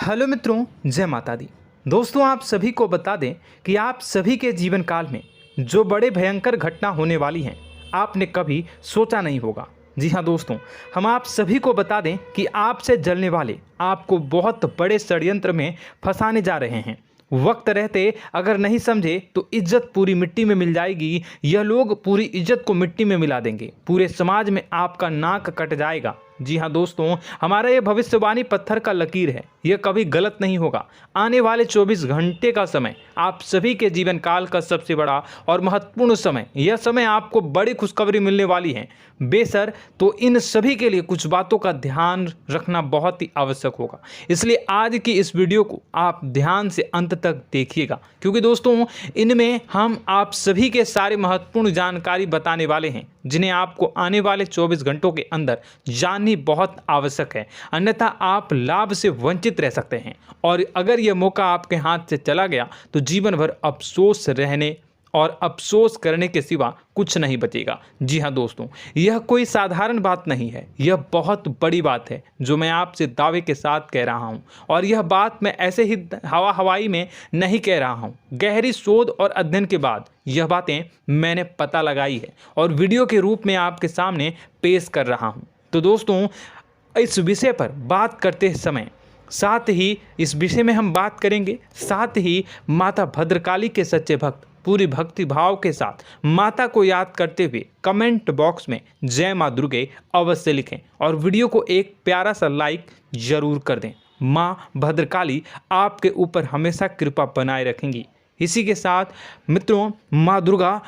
Hello मित्रों, जय माता दी। दोस्तों, आप सभी को बता दें कि आप सभी के जीवन काल में जो बड़े भयंकर घटना होने वाली हैं, आपने कभी सोचा नहीं होगा। जी हाँ दोस्तों, हम आप सभी को बता दें कि आपसे जलने वाले आपको बहुत बड़े षड्यंत्र में फंसाने जा रहे हैं। वक्त रहते अगर नहीं समझे तो इज्जत पूरी मिट्टी में मिल जाएगी। यह लोग पूरी इज्जत को मिट्टी में मिला देंगे। पूरे समाज में आपका नाक कट जाएगा। जी हाँ दोस्तों, हमारा ये भविष्यवाणी पत्थर का लकीर है, यह कभी गलत नहीं होगा। आने वाले 24 घंटे का समय आप सभी के जीवन काल का सबसे बड़ा और महत्वपूर्ण समय। यह समय आपको बड़ी खुशखबरी मिलने वाली है बेसर, तो इन सभी के लिए कुछ बातों का ध्यान रखना बहुत ही आवश्यक होगा। इसलिए आज की इस वीडियो को आप ध्यान से अंत तक देखिएगा, क्योंकि दोस्तों इनमें हम आप सभी के सारे महत्वपूर्ण जानकारी बताने वाले हैं, जिन्हें आपको आने वाले 24 घंटों के अंदर जाननी बहुत आवश्यक है। अन्यथा आप लाभ से वंचित रह सकते हैं, और अगर यह मौका आपके हाथ से चला गया तो जीवन भर अफसोस रहने और अफसोस करने के सिवा कुछ नहीं बचेगा। जी हाँ दोस्तों, यह कोई साधारण बात नहीं है, यह बहुत बड़ी बात है जो मैं आपसे दावे के साथ कह रहा हूँ। और यह बात मैं ऐसे ही हवाई में नहीं कह रहा हूँ। गहरी शोध और अध्ययन के बाद यह बातें मैंने पता लगाई है और वीडियो के रूप में आपके सामने पेश कर रहा हूँ। तो दोस्तों, इस विषय पर बात करते समय साथ ही इस विषय में हम बात करेंगे, साथ ही माता भद्रकाली के सच्चे भक्त पूरी भक्ति भाव के साथ माता को याद करते हुए कमेंट बॉक्स में जय माँ दुर्गे अवश्य लिखें और वीडियो को एक प्यारा सा लाइक जरूर कर दें। माँ भद्रकाली आपके ऊपर हमेशा कृपा बनाए रखेंगी। इसी के साथ मित्रों, माँ दुर्गा,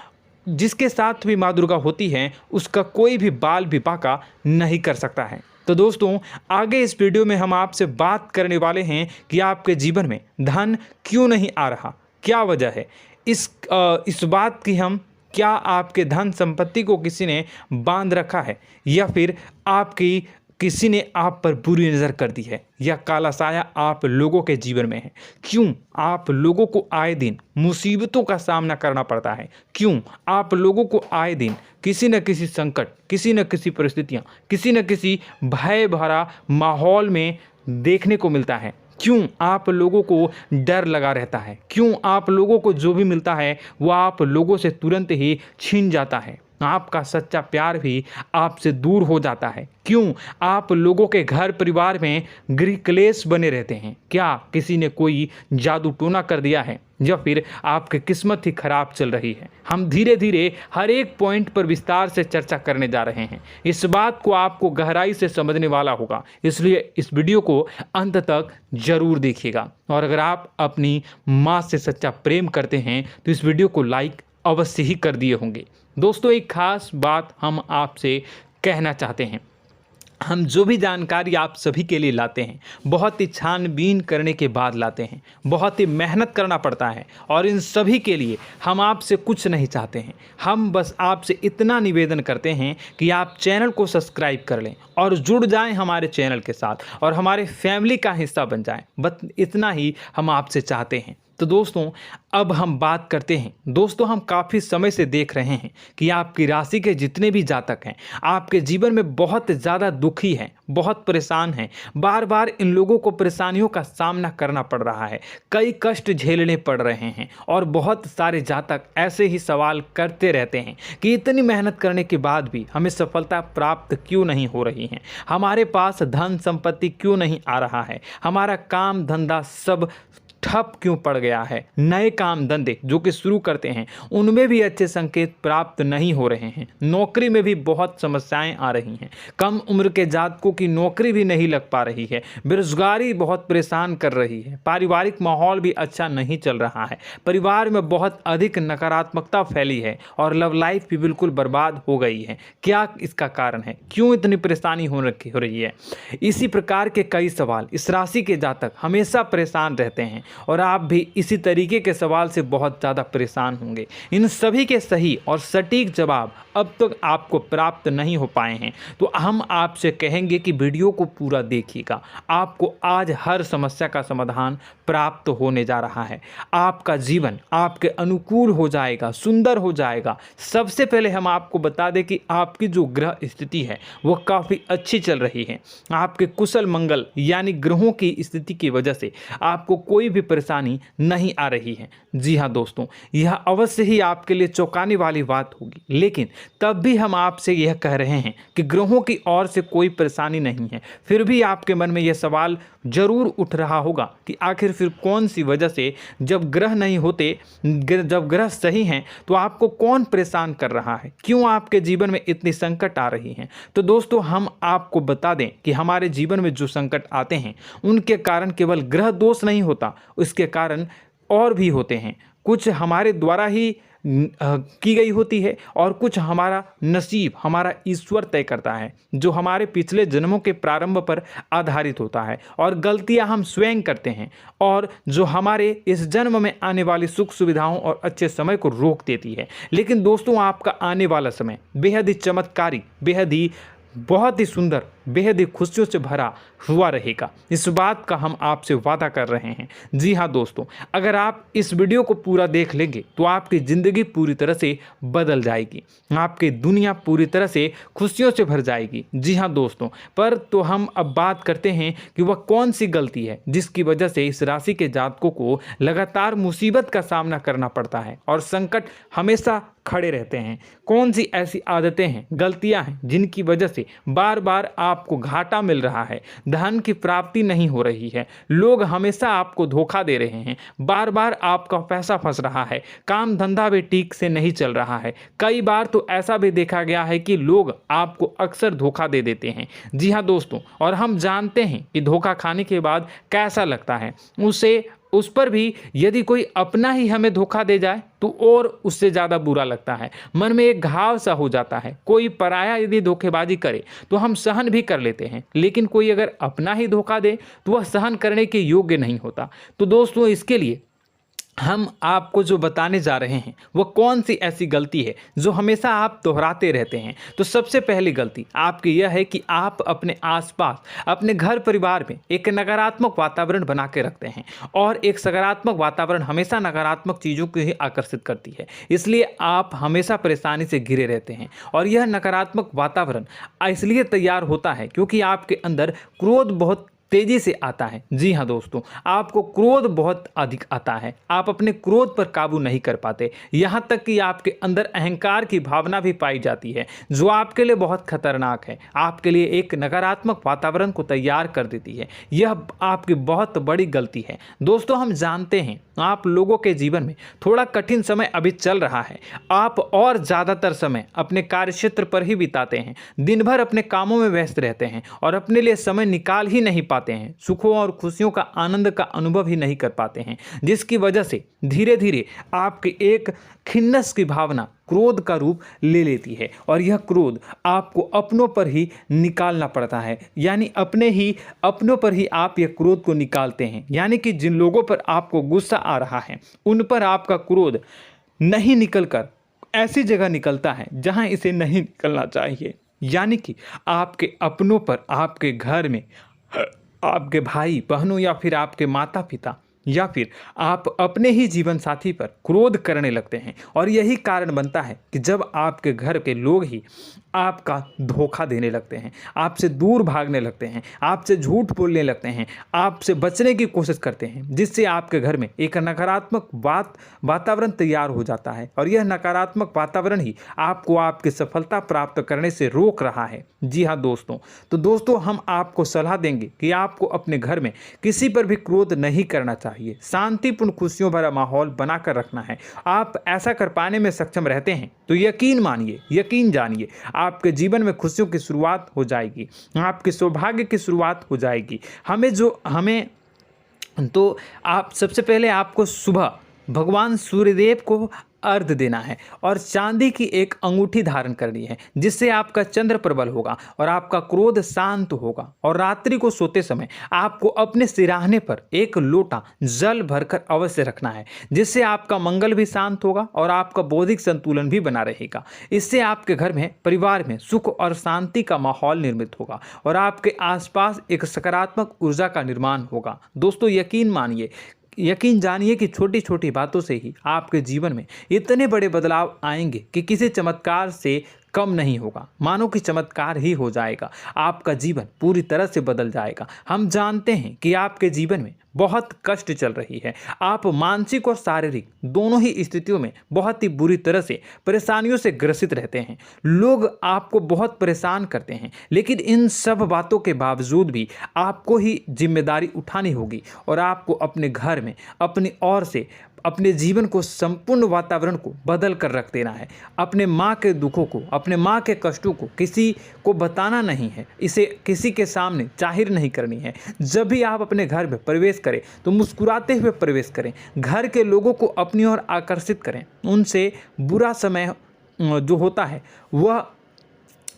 जिसके साथ भी माँ दुर्गा होती हैं, उसका कोई भी बाल भी बांका नहीं कर सकता है। तो दोस्तों, आगे इस वीडियो में हम आपसे बात करने वाले हैं कि आपके जीवन में धन क्यों नहीं आ रहा, क्या वजह है इस बात की। हम क्या आपके धन संपत्ति को किसी ने बांध रखा है, या फिर आपकी किसी ने आप पर बुरी नज़र कर दी है, या काला साया आप लोगों के जीवन में है। क्यों आप लोगों को आए दिन मुसीबतों का सामना करना पड़ता है, क्यों आप लोगों को आए दिन किसी न किसी संकट, किसी न किसी परिस्थितियाँ, किसी न किसी भय भरा माहौल में देखने को मिलता है, क्यों आप लोगों को डर लगा रहता है, क्यों आप लोगों को जो भी मिलता है वो आप लोगों से तुरंत ही छीन जाता है, आपका सच्चा प्यार भी आपसे दूर हो जाता है, क्यों आप लोगों के घर परिवार में गृह क्लेश बने रहते हैं। क्या किसी ने कोई जादू टोना कर दिया है, या फिर आपकी किस्मत ही खराब चल रही है। हम धीरे धीरे हर एक पॉइंट पर विस्तार से चर्चा करने जा रहे हैं। इस बात को आपको गहराई से समझने वाला होगा, इसलिए इस वीडियो को अंत तक जरूर देखिएगा। और अगर आप अपनी माँ से सच्चा प्रेम करते हैं तो इस वीडियो को लाइक अवश्य ही कर दिए होंगे। दोस्तों, एक खास बात हम आपसे कहना चाहते हैं। हम जो भी जानकारी आप सभी के लिए लाते हैं, बहुत ही छानबीन करने के बाद लाते हैं, बहुत ही मेहनत करना पड़ता है, और इन सभी के लिए हम आपसे कुछ नहीं चाहते हैं। हम बस आपसे इतना निवेदन करते हैं कि आप चैनल को सब्सक्राइब कर लें और जुड़ जाएं हमारे चैनल के साथ और हमारे फैमिली का हिस्सा बन जाएं। बस इतना ही हम आपसे चाहते हैं। तो दोस्तों, अब हम बात करते हैं। दोस्तों, हम काफ़ी समय से देख रहे हैं कि आपकी राशि के जितने भी जातक हैं, आपके जीवन में बहुत ज़्यादा दुखी हैं, बहुत परेशान हैं। बार बार इन लोगों को परेशानियों का सामना करना पड़ रहा है, कई कष्ट झेलने पड़ रहे हैं, और बहुत सारे जातक ऐसे ही सवाल करते रहते हैं कि इतनी मेहनत करने के बाद भी हमें सफलता प्राप्त क्यों नहीं हो रही है, हमारे पास धन संपत्ति क्यों नहीं आ रहा है, हमारा काम धंधा सब ठप क्यों पड़ गया है, नए काम धंधे जो कि शुरू करते हैं उनमें भी अच्छे संकेत प्राप्त नहीं हो रहे हैं, नौकरी में भी बहुत समस्याएं आ रही हैं, कम उम्र के जातकों की नौकरी भी नहीं लग पा रही है, बेरोजगारी बहुत परेशान कर रही है, पारिवारिक माहौल भी अच्छा नहीं चल रहा है, परिवार में बहुत अधिक नकारात्मकता फैली है, और लव लाइफ भी बिल्कुल बर्बाद हो गई है। क्या इसका कारण है, क्यों इतनी परेशानी हो रही है? इसी प्रकार के कई सवाल इस राशि के जातक हमेशा परेशान रहते हैं, और आप भी इसी तरीके के सवाल से बहुत ज़्यादा परेशान होंगे। इन सभी के सही और सटीक जवाब अब तक आपको प्राप्त नहीं हो पाए हैं, तो हम आपसे कहेंगे कि वीडियो को पूरा देखिएगा। आपको आज हर समस्या का समाधान प्राप्त होने जा रहा है। आपका जीवन आपके अनुकूल हो जाएगा, सुंदर हो जाएगा। सबसे पहले हम आपको बता दें कि आपकी जो ग्रह स्थिति है वो काफ़ी अच्छी चल रही है। आपके कुशल मंगल यानी ग्रहों की स्थिति की वजह से आपको कोई भी परेशानी नहीं आ रही है। जी हाँ दोस्तों, यह अवश्य ही आपके लिए चौंकाने वाली बात होगी, लेकिन तब भी हम आपसे यह कह रहे हैं कि ग्रहों की ओर से कोई परेशानी नहीं है। फिर भी आपके मन में यह सवाल जरूर उठ रहा होगा कि आखिर फिर कौन सी वजह से, जब ग्रह नहीं होते, जब ग्रह सही हैं, तो आपको कौन परेशान कर रहा है, क्यों आपके जीवन में इतनी संकट आ रही हैं। तो दोस्तों, हम आपको बता दें कि हमारे जीवन में जो संकट आते हैं उनके कारण केवल ग्रह दोष नहीं होता, उसके कारण और भी होते हैं। कुछ हमारे द्वारा ही की गई होती है और कुछ हमारा नसीब, हमारा ईश्वर तय करता है, जो हमारे पिछले जन्मों के प्रारंभ पर आधारित होता है। और गलतियां हम स्वयं करते हैं और जो हमारे इस जन्म में आने वाली सुख सुविधाओं और अच्छे समय को रोक देती है। लेकिन दोस्तों, आपका आने वाला समय बेहद ही चमत्कारी, बेहद ही बहुत ही सुंदर, बेहद ही खुशियों से भरा हुआ रहेगा। इस बात का हम आपसे वादा कर रहे हैं। जी हाँ दोस्तों, अगर आप इस वीडियो को पूरा देख लेंगे तो आपकी ज़िंदगी पूरी तरह से बदल जाएगी, आपकी दुनिया पूरी तरह से खुशियों से भर जाएगी। जी हाँ दोस्तों, पर तो हम अब बात करते हैं कि वह कौन सी गलती है जिसकी वजह से इस राशि के जातकों को लगातार मुसीबत का सामना करना पड़ता है और संकट हमेशा खड़े रहते हैं। कौन सी ऐसी आदतें हैं, गलतियां हैं जिनकी वजह से बार बार आपको घाटा मिल रहा है, धन की प्राप्ति नहीं हो रही है, लोग हमेशा आपको धोखा दे रहे हैं, बार बार आपका पैसा फंस रहा है, काम धंधा भी ठीक से नहीं चल रहा है। कई बार तो ऐसा भी देखा गया है कि लोग आपको अक्सर धोखा दे देते हैं। जी हाँ दोस्तों, और हम जानते हैं कि धोखा खाने के बाद कैसा लगता है। उस पर भी यदि कोई अपना ही हमें धोखा दे जाए तो और उससे ज़्यादा बुरा लगता है, मन में एक घाव सा हो जाता है। कोई पराया यदि धोखेबाजी करे तो हम सहन भी कर लेते हैं, लेकिन कोई अगर अपना ही धोखा दे तो वह सहन करने के योग्य नहीं होता। तो दोस्तों, इसके लिए हम आपको जो बताने जा रहे हैं वो कौन सी ऐसी गलती है जो हमेशा आप दोहराते रहते हैं। तो सबसे पहली गलती आपकी यह है कि आप अपने आसपास, अपने घर परिवार में एक नकारात्मक वातावरण बना के रखते हैं, और एक सकारात्मक वातावरण हमेशा नकारात्मक चीज़ों को ही आकर्षित करती है। इसलिए आप हमेशा परेशानी से घिरे रहते हैं, और यह नकारात्मक वातावरण इसलिए तैयार होता है क्योंकि आपके अंदर क्रोध बहुत तेजी से आता है। जी हाँ दोस्तों, आपको क्रोध बहुत अधिक आता है, आप अपने क्रोध पर काबू नहीं कर पाते, यहाँ तक कि आपके अंदर अहंकार की भावना भी पाई जाती है, जो आपके लिए बहुत खतरनाक है, आपके लिए एक नकारात्मक वातावरण को तैयार कर देती है। यह आपकी बहुत बड़ी गलती है। दोस्तों, हम जानते हैं आप लोगों के जीवन में थोड़ा कठिन समय अभी चल रहा है। आप और ज़्यादातर समय अपने कार्यक्षेत्र पर ही बिताते हैं, दिन भर अपने कामों में व्यस्त रहते हैं और अपने लिए समय निकाल ही नहीं पाते हैं, सुखों और खुशियों का आनंद का अनुभव ही नहीं कर पाते हैं, जिसकी वजह से धीरे धीरे आपकी एक खिन्नस की भावना क्रोध का रूप ले लेती है, और यह क्रोध आपको अपनों पर ही निकालना पड़ता है। यानी अपनों पर ही आप यह क्रोध को निकालते हैं। यानी कि जिन लोगों पर आपको गुस्सा आ रहा है उन पर आपका क्रोध नहीं निकलकर ऐसी जगह निकलता है जहां इसे नहीं निकलना चाहिए। यानी कि आपके अपनों पर, आपके घर में, आपके भाई बहनों या फिर आपके माता पिता या फिर आप अपने ही जीवन साथी पर क्रोध करने लगते हैं, और यही कारण बनता है कि जब आपके घर के लोग ही आपका धोखा देने लगते हैं, आपसे दूर भागने लगते हैं, आपसे झूठ बोलने लगते हैं, आपसे बचने की कोशिश करते हैं, जिससे आपके घर में एक नकारात्मक वातावरण तैयार हो जाता है, और यह नकारात्मक वातावरण ही आपको आपकी सफलता प्राप्त करने से रोक रहा है। जी हाँ दोस्तों, तो दोस्तों, हम आपको सलाह देंगे कि आपको अपने घर में किसी पर भी क्रोध नहीं करना चाहिए, शांतिपूर्ण खुशियों भरा माहौल बनाकर रखना है। आप ऐसा कर पाने में सक्षम रहते हैं तो यकीन मानिए, यकीन जानिए, आपके जीवन में खुशियों की शुरुआत हो जाएगी, आपके सौभाग्य की शुरुआत हो जाएगी। आप सबसे पहले आपको सुबह भगवान सूर्यदेव को अर्घ्य देना है और चांदी की एक अंगूठी धारण करनी है, जिससे आपका चंद्र प्रबल होगा और आपका क्रोध शांत होगा। और रात्रि को सोते समय आपको अपने सिरहाने पर एक लोटा जल भरकर अवश्य रखना है, जिससे आपका मंगल भी शांत होगा और आपका बौद्धिक संतुलन भी बना रहेगा। इससे आपके घर में, परिवार में सुख और शांति का माहौल निर्मित होगा और आपके आसपास एक सकारात्मक ऊर्जा का निर्माण होगा। दोस्तों, यकीन जानिए कि छोटी छोटी बातों से ही आपके जीवन में इतने बड़े बदलाव आएंगे कि किसी चमत्कार से कम नहीं होगा। मानो कि चमत्कार ही हो जाएगा, आपका जीवन पूरी तरह से बदल जाएगा। हम जानते हैं कि आपके जीवन में बहुत कष्ट चल रही है, आप मानसिक और शारीरिक दोनों ही स्थितियों में बहुत ही बुरी तरह से परेशानियों से ग्रसित रहते हैं। लोग आपको बहुत परेशान करते हैं, लेकिन इन सब बातों के बावजूद भी आपको ही जिम्मेदारी उठानी होगी और आपको अपने घर में अपनी ओर से अपने जीवन को, संपूर्ण वातावरण को बदल कर रख देना है। अपने माँ के दुखों को, अपने माँ के कष्टों को किसी को बताना नहीं है, इसे किसी के सामने जाहिर नहीं करनी है। जब भी आप अपने घर में प्रवेश करें तो मुस्कुराते हुए प्रवेश करें, घर के लोगों को अपनी ओर आकर्षित करें। उनसे बुरा समय जो होता है वह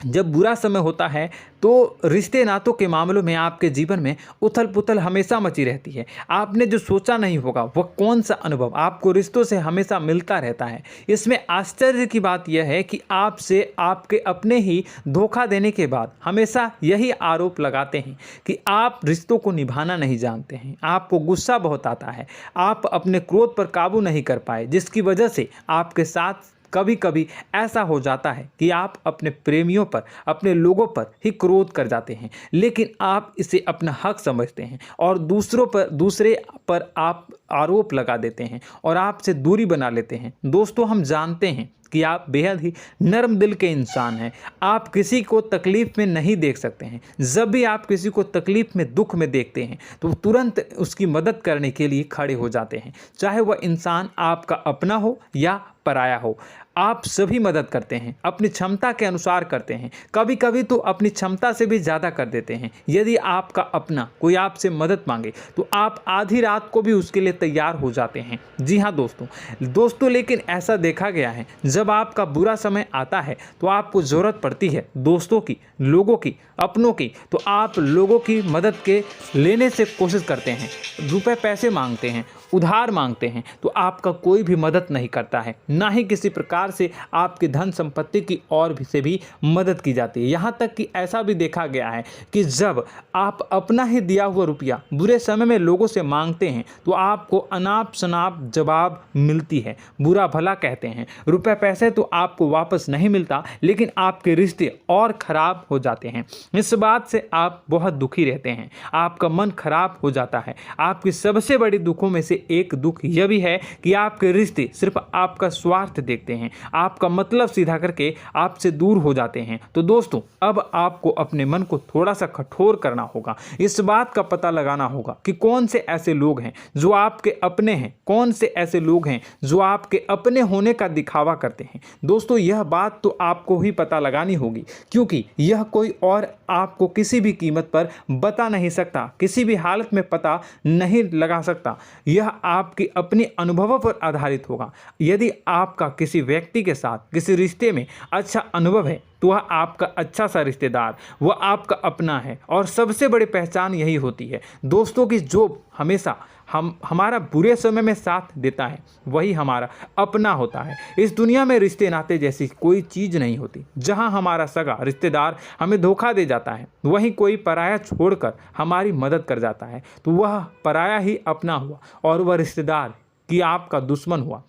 जब बुरा समय होता है तो रिश्ते नातों के मामलों में आपके जीवन में उथल पुथल हमेशा मची रहती है। आपने जो सोचा नहीं होगा वह कौन सा अनुभव आपको रिश्तों से हमेशा मिलता रहता है। इसमें आश्चर्य की बात यह है कि आपसे आपके अपने ही धोखा देने के बाद हमेशा यही आरोप लगाते हैं कि आप रिश्तों को निभाना नहीं जानते हैं, आपको गुस्सा बहुत आता है, आप अपने क्रोध पर काबू नहीं कर पाए, जिसकी वजह से आपके साथ कभी कभी ऐसा हो जाता है कि आप अपने प्रेमियों पर, अपने लोगों पर ही क्रोध कर जाते हैं, लेकिन आप इसे अपना हक समझते हैं और दूसरे पर आप आरोप लगा देते हैं और आपसे दूरी बना लेते हैं। दोस्तों, हम जानते हैं कि आप बेहद ही नर्म दिल के इंसान हैं। आप किसी को तकलीफ में नहीं देख सकते हैं। जब भी आप किसी को तकलीफ में, दुख में देखते हैं तो तुरंत उसकी मदद करने के लिए खड़े हो जाते हैं, चाहे वह इंसान आपका अपना हो या पराया हो। आप सभी मदद करते हैं, अपनी क्षमता के अनुसार करते हैं, कभी कभी तो अपनी क्षमता से भी ज़्यादा कर देते हैं। यदि आपका अपना कोई आपसे मदद मांगे तो आप आधी रात को भी उसके लिए तैयार हो जाते हैं। जी हाँ दोस्तों, लेकिन ऐसा देखा गया है, जब आपका बुरा समय आता है तो आपको ज़रूरत पड़ती है दोस्तों की, लोगों की, अपनों की, तो आप लोगों की मदद के लेने से कोशिश करते हैं, रुपए पैसे मांगते हैं, उधार मांगते हैं, तो आपका कोई भी मदद नहीं करता है, ना ही किसी प्रकार से आपकी धन संपत्ति की ओर से भी मदद की जाती है। यहाँ तक कि ऐसा भी देखा गया है कि जब आप अपना ही दिया हुआ रुपया बुरे समय में लोगों से मांगते हैं तो आपको अनाप शनाप जवाब मिलती है, बुरा भला कहते हैं। रुपए पैसे तो आपको वापस नहीं मिलता, लेकिन आपके रिश्ते और खराब हो जाते हैं। इस बात से आप बहुत दुखी रहते हैं, आपका मन खराब हो जाता है। आपकी सबसे बड़ी दुखों में से एक दुख यह भी है कि आपके रिश्ते सिर्फ आपका स्वार्थ देखते हैं, आपका मतलब सीधा करके आपसे दूर हो जाते हैं। तो दोस्तों, अब आपको अपने मन को थोड़ा सा कठोर करना होगा, इस बात का पता लगाना होगा कि कौन से ऐसे लोग हैं जो आपके अपने हैं, कौन से ऐसे लोग हैं जो आपके अपने होने का दिखावा करते हैं। दोस्तों, यह बात तो आपको ही पता लगानी होगी, क्योंकि यह कोई और आपको किसी भी कीमत पर बता नहीं सकता, किसी भी हालत में पता नहीं लगा सकता। यह आपके अपने अनुभवों पर आधारित होगा। यदि आपका किसी व्यक्ति के साथ किसी रिश्ते में अच्छा अनुभव है तो वह आपका अच्छा सा रिश्तेदार, वह आपका अपना है। और सबसे बड़ी पहचान यही होती है दोस्तों की जो हमेशा हमारा बुरे समय में साथ देता है वही हमारा अपना होता है। इस दुनिया में रिश्ते नाते जैसी कोई चीज़ नहीं होती। जहां हमारा सगा रिश्तेदार हमें धोखा दे जाता है, वहीं कोई पराया छोड़कर हमारी मदद कर जाता है, तो वह पराया ही अपना हुआ और वह रिश्तेदार की आपका दुश्मन हुआ।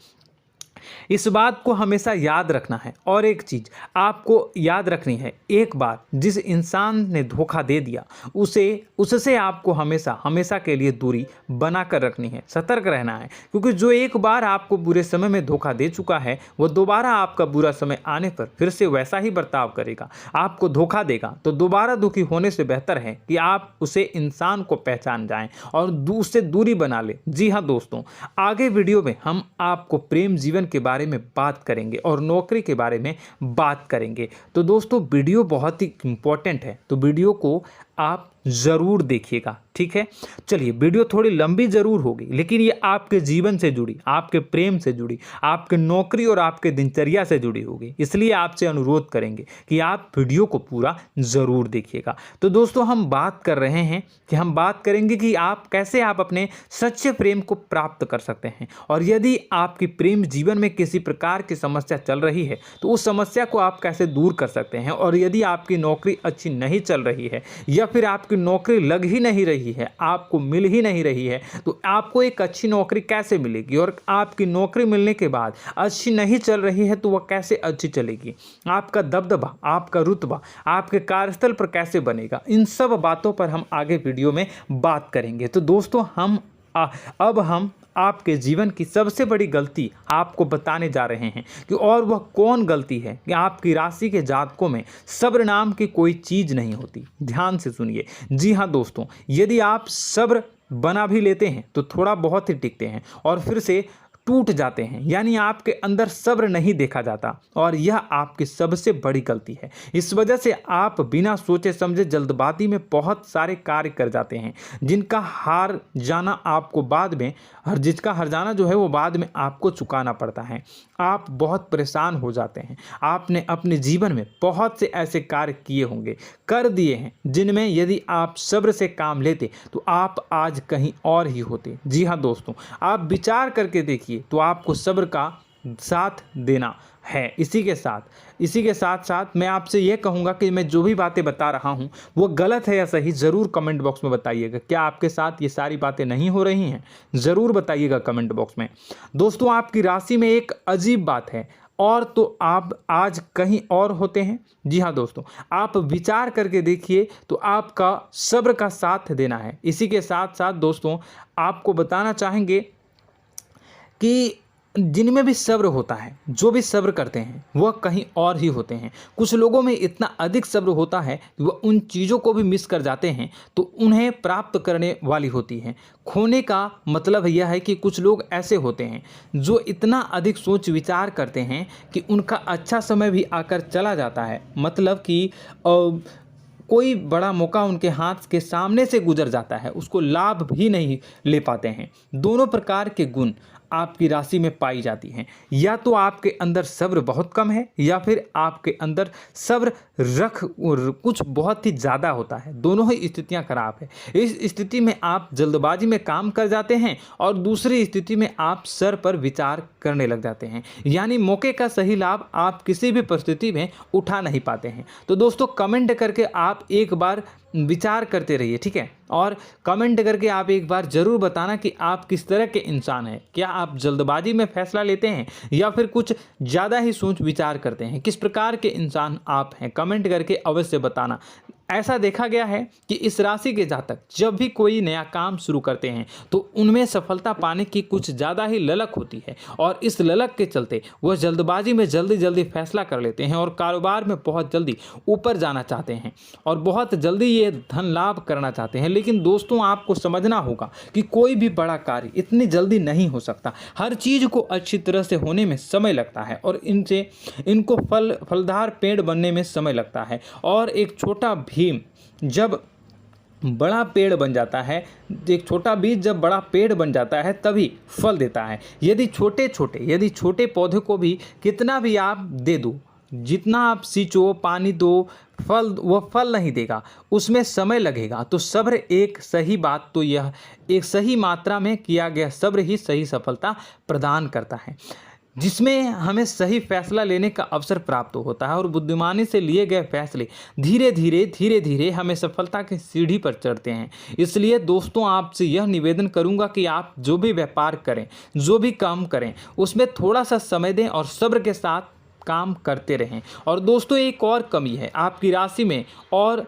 इस बात को हमेशा याद रखना है। और एक चीज़ आपको याद रखनी है, एक बार जिस इंसान ने धोखा दे दिया उससे आपको हमेशा के लिए दूरी बना कर रखनी है, सतर्क रहना है। क्योंकि जो एक बार आपको बुरे समय में धोखा दे चुका है वो दोबारा आपका बुरा समय आने पर फिर से वैसा ही बर्ताव करेगा, आपको धोखा देगा। तो दोबारा दुखी होने से बेहतर है कि आप उसे इंसान को पहचान जाएं और उससे दूरी बना लें। जी हाँ दोस्तों, आगे वीडियो में हम आपको प्रेम जीवन के बारे में बात करेंगे और नौकरी के बारे में बात करेंगे। तो दोस्तों, वीडियो बहुत ही इम्पोर्टेंट है, तो वीडियो को आप ज़रूर देखिएगा, ठीक है। चलिए, वीडियो थोड़ी लंबी ज़रूर होगी, लेकिन ये आपके जीवन से जुड़ी, आपके प्रेम से जुड़ी, आपके नौकरी और आपके दिनचर्या से जुड़ी होगी, इसलिए आपसे अनुरोध करेंगे कि आप वीडियो को पूरा ज़रूर देखिएगा। तो दोस्तों, हम बात कर रहे हैं कि हम बात करेंगे कि आप कैसे आप अपने सच्चे प्रेम को प्राप्त कर सकते हैं, और यदि आपकी प्रेम जीवन में किसी प्रकार की समस्या चल रही है तो उस समस्या को आप कैसे दूर कर सकते हैं, और यदि आपकी नौकरी अच्छी नहीं चल रही है या फिर आपकी नौकरी लग ही नहीं रही है, आपको मिल ही नहीं रही है, तो आपको एक अच्छी नौकरी कैसे मिलेगी, और आपकी नौकरी मिलने के बाद अच्छी नहीं चल रही है तो वह कैसे अच्छी चलेगी, आपका दबदबा, आपका रुतबा आपके कार्यस्थल पर कैसे बनेगा, इन सब बातों पर हम आगे वीडियो में बात करेंगे। तो दोस्तों, अब हम आपके जीवन की सबसे बड़ी गलती आपको बताने जा रहे हैं कि और वह कौन गलती है कि आपकी राशि के जातकों में सब्र नाम की कोई चीज़ नहीं होती। ध्यान से सुनिए। जी हाँ दोस्तों, यदि आप सब्र बना भी लेते हैं तो थोड़ा बहुत ही टिकते हैं और फिर से टूट जाते हैं, यानी आपके अंदर सब्र नहीं देखा जाता, और यह आपकी सबसे बड़ी गलती है। इस वजह से आप बिना सोचे समझे जल्दबाजी में बहुत सारे कार्य कर जाते हैं, जिसका हार जाना जो है वो बाद में आपको चुकाना पड़ता है। आप बहुत परेशान हो जाते हैं। आपने अपने जीवन में बहुत से ऐसे कार्य किए होंगे, कर दिए हैं, जिनमें यदि आप सब्र से काम लेते तो आप आज कहीं और ही होते। जी हाँ दोस्तों, आप विचार करके देखिए तो आपको सब्र का साथ देना है। इसी के साथ साथ मैं आपसे यह कहूँगा कि मैं जो भी बातें बता रहा हूँ वो गलत है या सही, ज़रूर कमेंट बॉक्स में बताइएगा। क्या आपके साथ ये सारी बातें नहीं हो रही हैं, ज़रूर बताइएगा कमेंट बॉक्स में। दोस्तों, आपकी राशि में एक अजीब बात है, और तो आप आज कहीं और होते हैं। जी हाँ दोस्तों, आप विचार करके देखिए तो आपका सब्र का साथ देना है। इसी के साथ साथ दोस्तों, आपको बताना चाहेंगे कि जिनमें भी सब्र होता है, जो भी सब्र करते हैं वह कहीं और ही होते हैं। कुछ लोगों में इतना अधिक सब्र होता है कि वह उन चीज़ों को भी मिस कर जाते हैं तो उन्हें प्राप्त करने वाली होती हैं। खोने का मतलब यह है कि कुछ लोग ऐसे होते हैं जो इतना अधिक सोच विचार करते हैं कि उनका अच्छा समय भी आकर चला जाता है, मतलब कि कोई बड़ा मौका उनके हाथ के सामने से गुजर जाता है, उसको लाभ भी नहीं ले पाते हैं। दोनों प्रकार के गुण आपकी राशि में पाई जाती हैं। या तो आपके अंदर सब्र बहुत कम है, या फिर आपके अंदर सब्र कुछ बहुत ही ज़्यादा होता है। दोनों ही स्थितियां खराब है। इस स्थिति में आप जल्दबाजी में काम कर जाते हैं, और दूसरी स्थिति में आप सर पर विचार करने लग जाते हैं, यानी मौके का सही लाभ आप किसी भी परिस्थिति में उठा नहीं पाते हैं। तो दोस्तों, कमेंट करके आप एक बार विचार करते रहिए, ठीक है, और कमेंट करके आप एक बार ज़रूर बताना कि आप किस तरह के इंसान हैं। क्या आप जल्दबाजी में फैसला लेते हैं या फिर कुछ ज़्यादा ही सोच विचार करते हैं? किस प्रकार के इंसान आप हैं, कमेंट करके अवश्य बताना। ऐसा देखा गया है कि इस राशि के जातक जब भी कोई नया काम शुरू करते हैं तो उनमें सफलता पाने की कुछ ज़्यादा ही ललक होती है, और इस ललक के चलते वह जल्दबाजी में जल्दी फैसला कर लेते हैं और कारोबार में बहुत जल्दी ऊपर जाना चाहते हैं और बहुत जल्दी ये धन लाभ करना चाहते हैं। लेकिन दोस्तों, आपको समझना होगा कि कोई भी बड़ा कार्य इतनी जल्दी नहीं हो सकता। हर चीज़ को अच्छी तरह से होने में समय लगता है, और इनको फलदार पेड़ बनने में समय लगता है। और एक छोटा भीम जब बड़ा पेड़ बन जाता है, एक छोटा बीज जब बड़ा पेड़ बन जाता है तभी फल देता है। यदि छोटे पौधे को भी कितना भी आप दे दो, जितना आप सींचो, पानी दो, वह फल नहीं देगा, उसमें समय लगेगा। तो सब्र एक सही मात्रा में किया गया सब्र ही सही सफलता प्रदान करता है, जिसमें हमें सही फैसला लेने का अवसर प्राप्त होता है, और बुद्धिमानी से लिए गए फैसले धीरे धीरे हमें सफलता की सीढ़ी पर चढ़ते हैं। इसलिए दोस्तों, आपसे यह निवेदन करूंगा कि आप जो भी व्यापार करें, जो भी काम करें, उसमें थोड़ा सा समय दें और सब्र के साथ काम करते रहें। और दोस्तों, एक और कमी है आपकी राशि में, और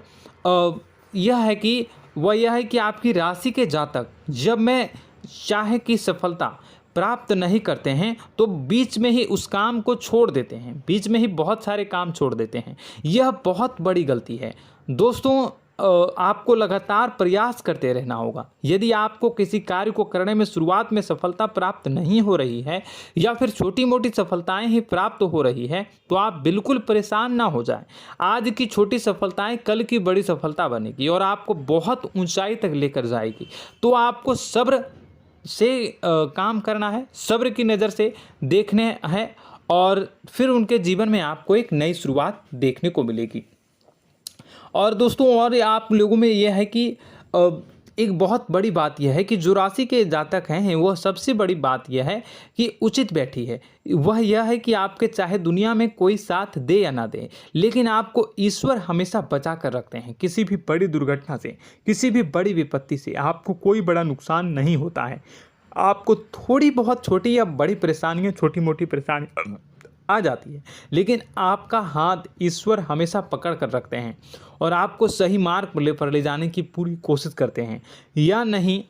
यह है कि आपकी राशि के जातक जब में चाहे कि सफलता प्राप्त नहीं करते हैं तो बीच में ही उस काम को छोड़ देते हैं, बीच में ही बहुत सारे काम छोड़ देते हैं। यह बहुत बड़ी गलती है दोस्तों। आपको लगातार प्रयास करते रहना होगा। यदि आपको किसी कार्य को करने में शुरुआत में सफलता प्राप्त नहीं हो रही है या फिर छोटी मोटी सफलताएं ही प्राप्त हो रही है तो आप बिल्कुल परेशान ना हो जाएं। आज की छोटी सफलताएं कल की बड़ी सफलता बनेगी और आपको बहुत ऊंचाई तक लेकर जाएगी। तो आपको सब्र से काम करना है, सब्र की नज़र से देखने हैं और फिर उनके जीवन में आपको एक नई शुरुआत देखने को मिलेगी। और दोस्तों और आप लोगों में यह है कि एक बहुत बड़ी बात यह है कि जो राशि के जातक हैं वह सबसे बड़ी बात यह है कि उचित बैठी है। वह यह है कि आपके चाहे दुनिया में कोई साथ दे या ना दे, लेकिन आपको ईश्वर हमेशा बचा कर रखते हैं। किसी भी बड़ी दुर्घटना से, किसी भी बड़ी विपत्ति से आपको कोई बड़ा नुकसान नहीं होता है। आपको थोड़ी बहुत छोटी या बड़ी परेशानियाँ, छोटी मोटी परेशानी आ जाती है, लेकिन आपका हाथ ईश्वर हमेशा पकड़ कर रखते हैं और आपको सही मार्ग पर ले जाने की पूरी कोशिश करते हैं। या नहीं,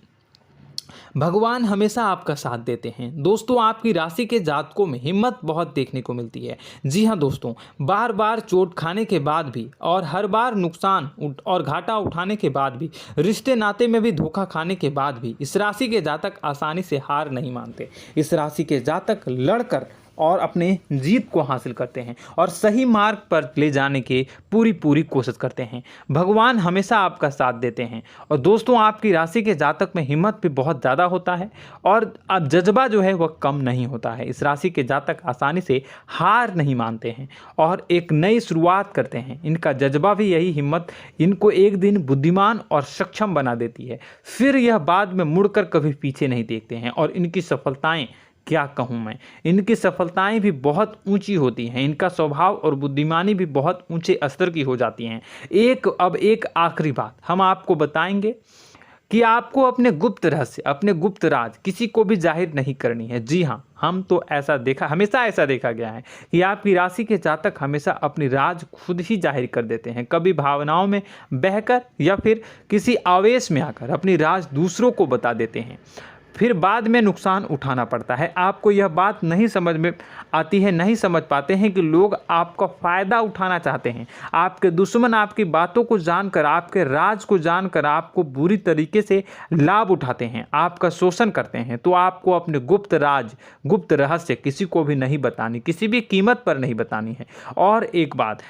भगवान हमेशा आपका साथ देते हैं। दोस्तों आपकी राशि के जातकों में हिम्मत बहुत देखने को मिलती है। जी हाँ दोस्तों, बार बार चोट खाने के बाद भी और हर बार नुकसान और घाटा उठाने के बाद भी, रिश्ते नाते में भी धोखा खाने के बाद भी इस राशि के जातक आसानी से हार नहीं मानते। इस राशि के जातक लड़कर और अपने जीत को हासिल करते हैं और सही मार्ग पर ले जाने की पूरी कोशिश करते हैं। भगवान हमेशा आपका साथ देते हैं। और दोस्तों आपकी राशि के जातक में हिम्मत भी बहुत ज़्यादा होता है और अब जज्बा जो है वह कम नहीं होता है। इस राशि के जातक आसानी से हार नहीं मानते हैं और एक नई शुरुआत करते हैं। इनका जज्बा भी, यही हिम्मत इनको एक दिन बुद्धिमान और सक्षम बना देती है। फिर यह बाद में मुड़कर कभी पीछे नहीं देखते हैं और इनकी सफलताएं, क्या कहूँ मैं, इनकी सफलताएं भी बहुत ऊंची होती हैं। इनका स्वभाव और बुद्धिमानी भी बहुत ऊंचे स्तर की हो जाती हैं। अब एक आखिरी बात हम आपको बताएंगे कि आपको अपने गुप्त रहस्य, अपने गुप्त राज किसी को भी जाहिर नहीं करनी है। जी हाँ, हम तो हमेशा ऐसा देखा गया है कि आपकी राशि के जातक हमेशा अपनी राज खुद ही जाहिर कर देते हैं। कभी भावनाओं में बहकर या फिर किसी आवेश में आकर अपनी राज दूसरों को बता देते हैं, फिर बाद में नुकसान उठाना पड़ता है। आपको यह बात नहीं समझ में आती है, नहीं समझ पाते हैं कि लोग आपका फ़ायदा उठाना चाहते हैं। आपके दुश्मन आपकी बातों को जानकर, आपके राज को जानकर आपको बुरी तरीके से लाभ उठाते हैं, आपका शोषण करते हैं। तो आपको अपने गुप्त राज, गुप्त रहस्य किसी को भी नहीं बतानी, किसी भी कीमत पर नहीं बतानी है। और एक बात,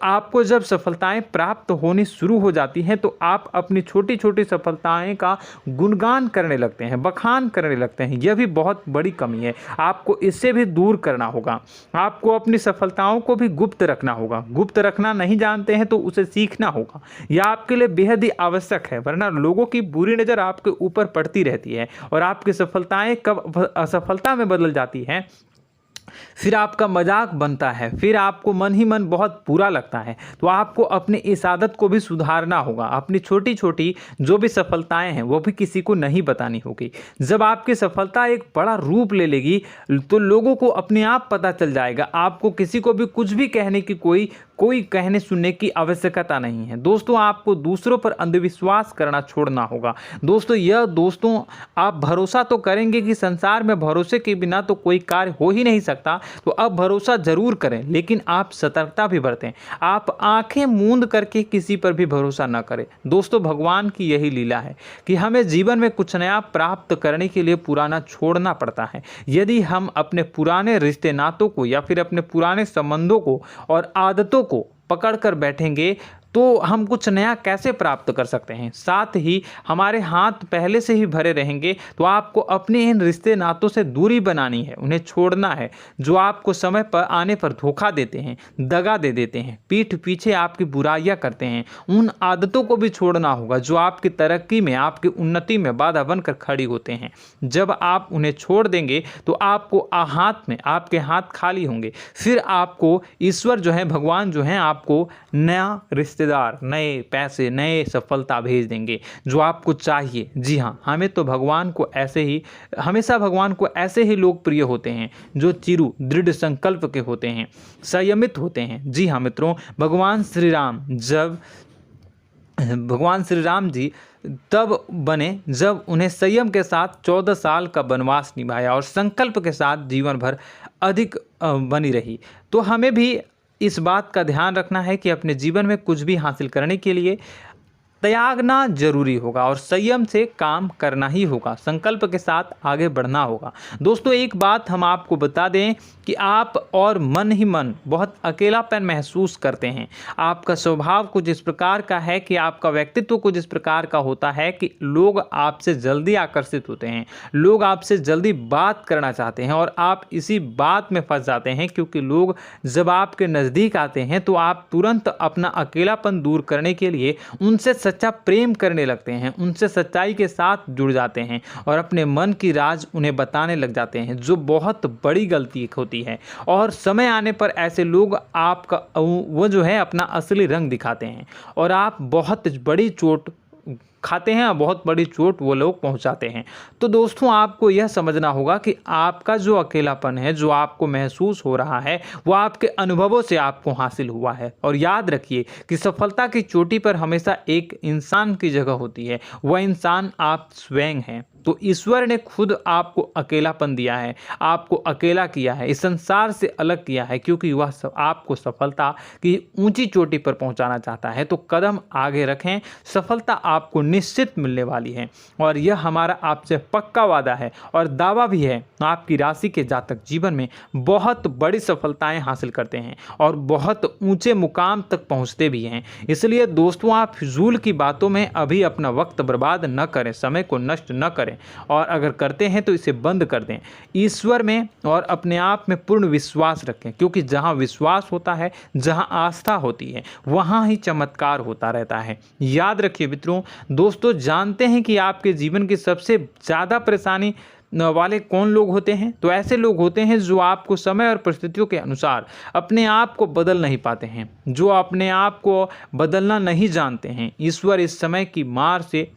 आपको जब सफलताएं प्राप्त होनी शुरू हो जाती हैं तो आप अपनी छोटी छोटी सफलताएं का गुणगान करने लगते हैं, बखान करने लगते हैं। यह भी बहुत बड़ी कमी है, आपको इससे भी दूर करना होगा। आपको अपनी सफलताओं को भी गुप्त रखना होगा। गुप्त रखना नहीं जानते हैं तो उसे सीखना होगा। यह आपके लिए बेहद ही आवश्यक है, वरना लोगों की बुरी नज़र आपके ऊपर पड़ती रहती है और आपकी सफलताएं कब असफलता में बदल जाती हैं, फिर आपका मजाक बनता है, फिर आपको मन ही मन बहुत बुरा लगता है। तो आपको अपनी इस आदत को भी सुधारना होगा। अपनी छोटी छोटी जो भी सफलताएं हैं वो भी किसी को नहीं बतानी होगी। जब आपकी सफलता एक बड़ा रूप ले लेगी तो लोगों को अपने आप पता चल जाएगा। आपको किसी को भी कुछ भी कहने की कोई कहने सुनने की आवश्यकता नहीं है। दोस्तों आपको दूसरों पर अंधविश्वास करना छोड़ना होगा। दोस्तों आप भरोसा तो करेंगे कि संसार में भरोसे के बिना तो कोई कार्य हो ही नहीं सकता, तो अब भरोसा जरूर करें, लेकिन आप सतर्कता भी बरतें। आप आंखें मूंद करके किसी पर भी भरोसा न करें। दोस्तों भगवान की यही लीला है कि हमें जीवन में कुछ नया प्राप्त करने के लिए पुराना छोड़ना पड़ता है। यदि हम अपने पुराने रिश्ते नातों को या फिर अपने पुराने संबंधों को और आदतों को पकड़ कर बैठेंगे तो हम कुछ नया कैसे प्राप्त कर सकते हैं। साथ ही हमारे हाथ पहले से ही भरे रहेंगे। तो आपको अपने इन रिश्ते नातों से दूरी बनानी है, उन्हें छोड़ना है जो आपको समय पर आने पर धोखा देते हैं, दगा दे देते हैं, पीठ पीछे आपकी बुराइयां करते हैं। उन आदतों को भी छोड़ना होगा जो आपकी तरक्की में, आपकी उन्नति में बाधा बनकर खड़ी होते हैं। जब आप उन्हें छोड़ देंगे तो आपके हाथ खाली होंगे। फिर आपको ईश्वर जो है, भगवान जो है, आपको नया रिश्तेदार, नए पैसे, नए सफलता भेज देंगे जो आपको चाहिए। जी हाँ, हमेशा भगवान को ऐसे ही लोग प्रिय होते हैं जो चिरु दृढ़ संकल्प के होते हैं, संयमित होते हैं। जी हाँ मित्रों, भगवान श्री राम जी तब बने जब उन्हें संयम के साथ 14 साल का वनवास निभाया और संकल्प के साथ जीवन भर अधिक बनी रही। तो हमें भी इस बात का ध्यान रखना है कि अपने जीवन में कुछ भी हासिल करने के लिए त्यागना जरूरी होगा और संयम से काम करना ही होगा, संकल्प के साथ आगे बढ़ना होगा। दोस्तों एक बात हम आपको बता दें कि आप और मन ही मन बहुत अकेलापन महसूस करते हैं। आपका स्वभाव कुछ इस प्रकार का है कि आपका व्यक्तित्व कुछ इस प्रकार का होता है कि लोग आपसे जल्दी आकर्षित होते हैं, लोग आपसे जल्दी बात करना चाहते हैं और आप इसी बात में फंस जाते हैं, क्योंकि लोग जब आपके नज़दीक आते हैं तो आप तुरंत अपना अकेलापन दूर करने के लिए उनसे सच्चा प्रेम करने लगते हैं, उनसे सच्चाई के साथ जुड़ जाते हैं और अपने मन की राज उन्हें बताने लग जाते हैं, जो बहुत बड़ी गलती होती है। और समय आने पर ऐसे लोग आपका वो जो है अपना असली रंग दिखाते हैं और आप बहुत बड़ी चोट खाते हैं, बहुत बड़ी चोट वो लोग पहुंचाते हैं। तो दोस्तों आपको यह समझना होगा कि आपका जो अकेलापन है, जो आपको महसूस हो रहा है, वो आपके अनुभवों से आपको हासिल हुआ है। और याद रखिए कि सफलता की चोटी पर हमेशा एक इंसान की जगह होती है, वह इंसान आप स्वयं हैं। तो ईश्वर ने खुद आपको अकेलापन दिया है, आपको अकेला किया है, इस संसार से अलग किया है, क्योंकि वह आपको सफलता की ऊंची चोटी पर पहुंचाना चाहता है। तो कदम आगे रखें, सफलता आपको निश्चित मिलने वाली है और यह हमारा आपसे पक्का वादा है और दावा भी है। आपकी राशि के जातक जीवन में बहुत बड़ी सफलताएं हासिल करते हैं और बहुत ऊंचे मुकाम तक पहुंचते भी हैं। इसलिए दोस्तों आप फिजूल की बातों में अभी अपना वक्त बर्बाद न करें, समय को नष्ट न करें और अगर करते हैं तो इसे बंद कर दें। ईश्वर में और अपने आप में पूर्ण विश्वास रखें, क्योंकि जहां विश्वास होता है, जहां आस्था होती है, वहां ही चमत्कार होता रहता है। याद रखिए मित्रों, दोस्तों जानते हैं कि आपके जीवन की सबसे ज़्यादा परेशानी वाले कौन लोग होते हैं? तो ऐसे लोग होते हैं जो आपको समय और परिस्थितियों के अनुसार अपने आप को बदल नहीं पाते हैं, जो अपने आप को बदलना नहीं जानते हैं। ईश्वर इस समय की मार से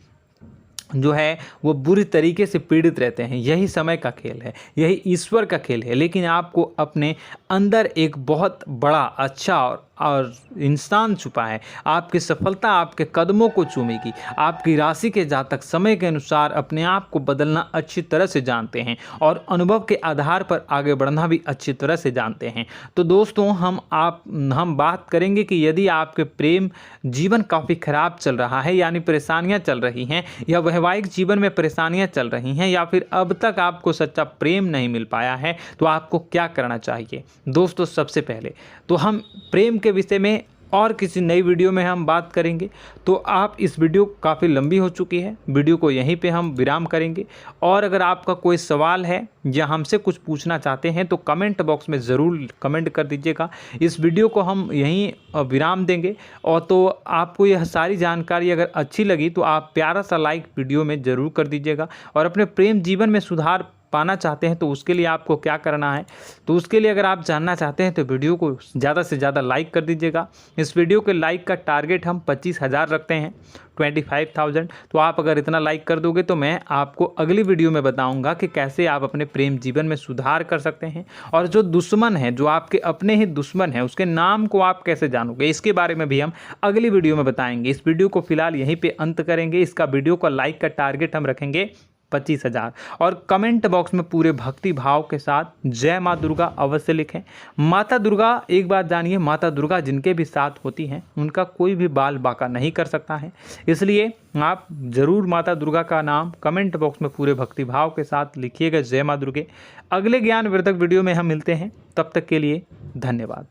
जो है वो बुरी तरीके से पीड़ित रहते हैं। यही समय का खेल है, यही ईश्वर का खेल है। लेकिन आपको अपने अंदर एक बहुत बड़ा अच्छा और इंसान छुपा है। आपकी सफलता आपके कदमों को चूमेगी। आपकी राशि के जातक समय के अनुसार अपने आप को बदलना अच्छी तरह से जानते हैं और अनुभव के आधार पर आगे बढ़ना भी अच्छी तरह से जानते हैं। तो दोस्तों हम बात करेंगे कि यदि आपके प्रेम जीवन काफ़ी खराब चल रहा है, यानी परेशानियां चल रही हैं, या वैवाहिक जीवन में परेशानियां चल रही हैं, या फिर अब तक आपको सच्चा प्रेम नहीं मिल पाया है, तो आपको क्या करना चाहिए? दोस्तों सबसे पहले तो हम प्रेम के विषय में और किसी नई वीडियो में हम बात करेंगे। तो आप इस वीडियो काफ़ी लंबी हो चुकी है, वीडियो को यहीं पे हम विराम करेंगे। और अगर आपका कोई सवाल है या हमसे कुछ पूछना चाहते हैं तो कमेंट बॉक्स में ज़रूर कमेंट कर दीजिएगा। इस वीडियो को हम यहीं विराम देंगे। और तो आपको यह सारी जानकारी अगर अच्छी लगी तो आप प्यारा सा लाइक वीडियो में ज़रूर कर दीजिएगा। और अपने प्रेम जीवन में सुधार पाना चाहते हैं तो उसके लिए आपको क्या करना है, तो उसके लिए अगर आप जानना चाहते हैं तो वीडियो को ज़्यादा से ज़्यादा लाइक कर दीजिएगा। इस वीडियो के लाइक का टारगेट हम 25,000 रखते हैं, 25,000। तो आप अगर इतना लाइक कर दोगे तो मैं आपको अगली वीडियो में बताऊंगा कि कैसे आप अपने प्रेम जीवन में सुधार कर सकते हैं। और जो दुश्मन है, जो आपके अपने ही दुश्मन है, उसके नाम को आप कैसे जानोगे, इसके बारे में भी हम अगली वीडियो में बताएंगे। इस वीडियो को फिलहाल यहीं पर अंत करेंगे। इसका वीडियो का लाइक का टारगेट हम रखेंगे 25,000। और कमेंट बॉक्स में पूरे भक्ति भाव के साथ जय माँ दुर्गा अवश्य लिखें। माता दुर्गा, एक बात जानिए, माता दुर्गा जिनके भी साथ होती हैं उनका कोई भी बाल बाका नहीं कर सकता है। इसलिए आप ज़रूर माता दुर्गा का नाम कमेंट बॉक्स में पूरे भक्ति भाव के साथ लिखिएगा, जय माँ दुर्गे। अगले ज्ञानवर्धक वीडियो में हम मिलते हैं, तब तक के लिए धन्यवाद।